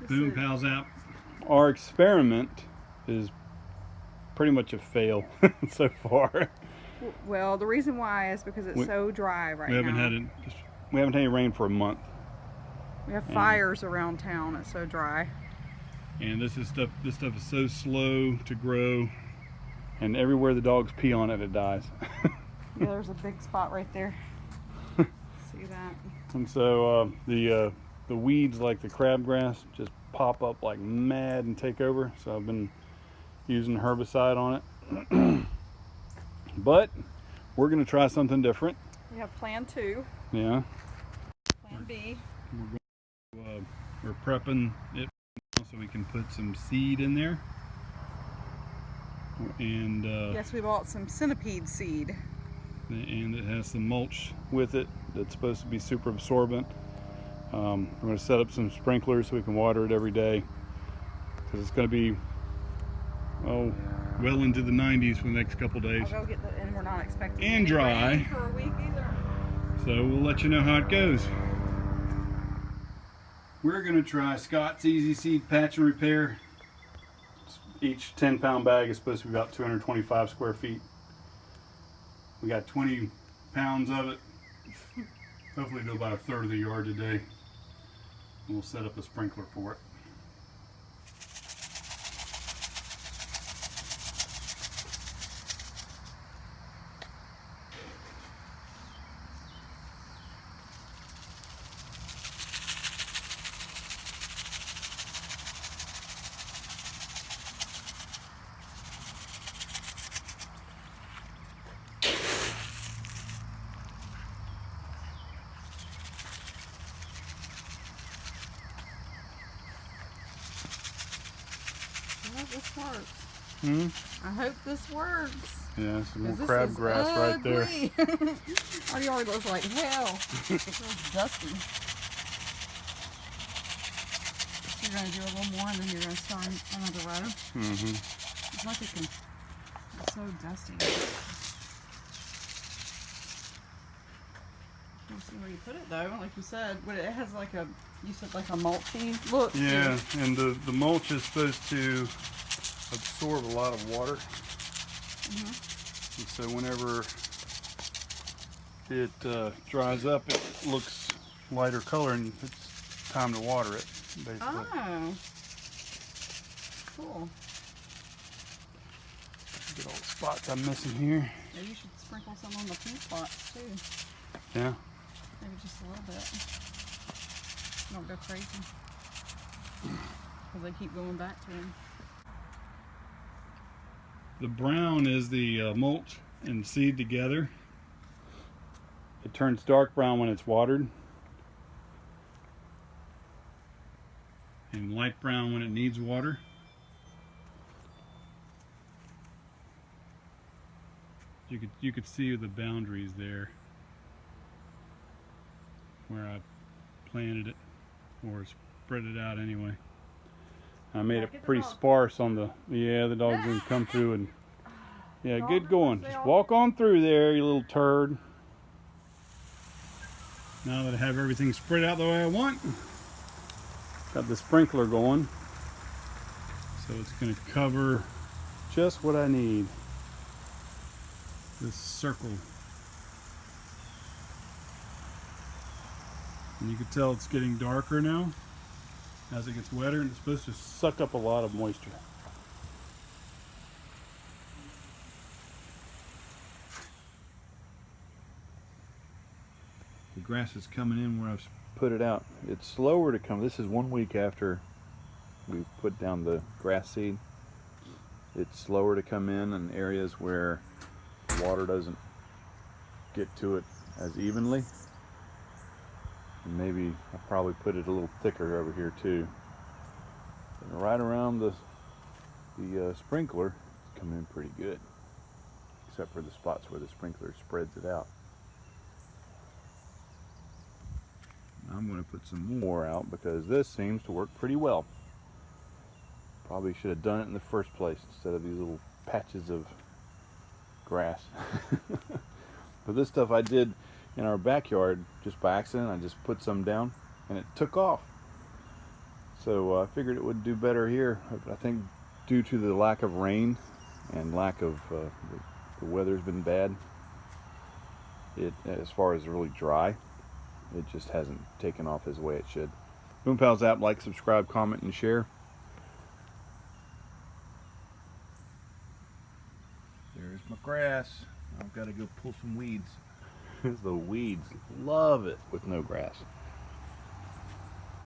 Boom Pals app. Our experiment is pretty much a fail so far. Well, the reason why is because it's so dry right now. We haven't had any rain for a month. We have fires around town. It's so dry. And this stuff is so slow to grow. And everywhere the dogs pee on it, it dies. Yeah, there's a big spot right there. See that? And so the weeds like the crabgrass just pop up like mad and take over. So I've been using herbicide on it. But we're going to try something different. We have plan 2. Yeah. Plan B. We're prepping it so we can put some seed in there. And yes, we bought some centipede seed. And it has some mulch with it that's supposed to be super absorbent. We're going to set up some sprinklers so we can water it every day, because it's going to be well into the 90s for the next couple days. I'll go get and we're not expecting and dry rain for a week either. So we'll let you know how it goes. We're going to try Scott's ezseed patch and repair. Each 10-pound bag is supposed to be about 225 square feet. We got 20 pounds of it. Hopefully do about a third of the yard today. We'll set up a sprinkler for it. I hope this works. Hmm? I hope this works. Yeah, some more crabgrass right there. Our yard looks like hell. It's dusty. You're going to do a little more and then you're going to start another row. Mm-hmm. It's like it's so dusty. We'll see where you put it though, like you said. But it has like you said like a mulchy look. Yeah, and the mulch is supposed to absorb a lot of water. And so whenever it dries up, it looks lighter color, and it's time to water it, basically. Oh, cool. Get all the spots I'm missing here. Yeah, you should sprinkle some on the pink spots too. Yeah. Maybe just a little bit. Don't go crazy. Because they keep going back to them. The brown is the mulch and seed together. It turns dark brown when it's watered. And light brown when it needs water. You could see the boundaries there where I planted it, or spread it out anyway. I made it pretty sparse on the dogs didn't come through, and good going. Just walk on through there, you little turd. Now that I have everything spread out the way I want, got the sprinkler going, so it's going to cover just what I need. This circle. And you can tell it's getting darker now as it gets wetter, and it's supposed to Suck up a lot of moisture. The grass is coming in where I've put it out. It's slower to come. This is 1 week after we put down the grass seed. It's slower to come in areas where water doesn't get to it as evenly. And maybe I'll probably put it a little thicker over here too. And right around the sprinkler, it's coming in pretty good, except for the spots where the sprinkler spreads it out. I'm going to put some more out because this seems to work pretty well. Probably should have done it in the first place instead of these little patches of grass. But this stuff I did in our backyard just by accident. I just put some down and it took off. So I figured it would do better here. I think due to the lack of rain and lack of the weather's been bad. It, as far as really dry, it just hasn't taken off as way it should. Moon Pals app, like, subscribe, comment, and share. There's my grass. I've got to go pull some weeds. The weeds love it with no grass.